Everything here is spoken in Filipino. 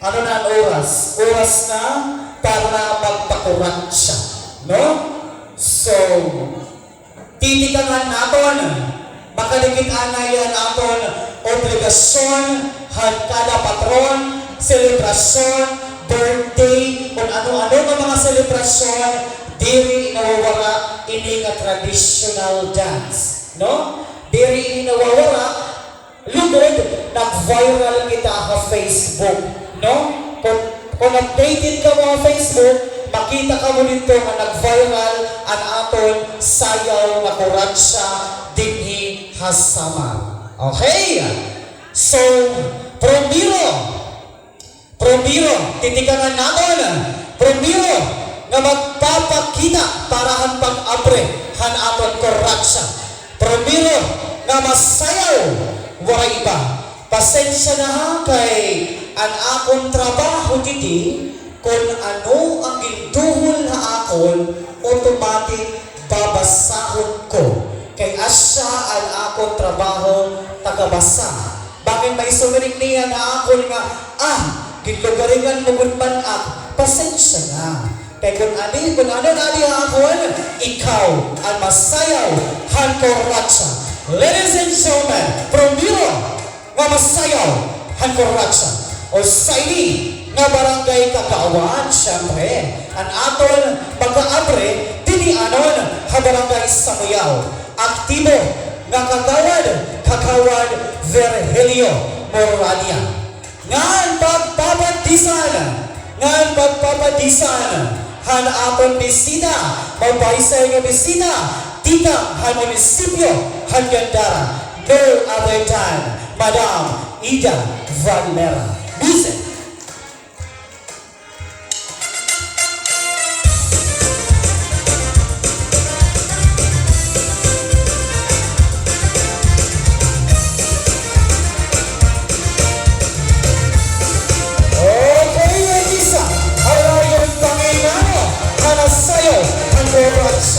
ano na ang oras? Oras na para magpakurat siya. No? So, titikangan naton, makaligit-an na yan aton obligasyon, kada patron, selebrasyon, birthday, kung ano-ano ng mga selebrasyon, diri nawawala ini nga traditional dance. No? Diri ini nawawala, lugod, nag-viral kita sa Facebook. No? Kung updated ka mo sa Facebook, makita ka mo dito nga nag-viral ang aton sayaw na kuransya dinhi hasama. Okay? So, Promiro, titikangan natin, Promiro, nga magpapakita para han pag-abre han aton kuransya. Promiro, nga masayaw, wala iba. Pasensya na ha kay ang akong trabaho diti, kung ano ang ginduhol na akon, automatic babasahon ko. Kay asya ang akong trabaho tagabasa. Bakit may sumiring niya na akon nga, ginlugaringan mo gunman pasensya na. Kaya kung ano nali akon, ikaw ang masayaw, han kuransya. Ladies and gentlemen, Promiro, nga masayaw, han kuransya. O sa ini, nga barangay Kagawad, syempre, ang aton pagka-abre, dini anon, ha barangay Samuyaw. Aktibo, nga Kagawad Virgilio Moralia. Ngan pagpapadisan, han aton bisita, mabaysay nga bisita, tika han munisipyo, han Gandara, no other than Madam Ida Valera. Music. Okay, Elisa. Halayon Panginoon. Hanasayo. Hanasayo.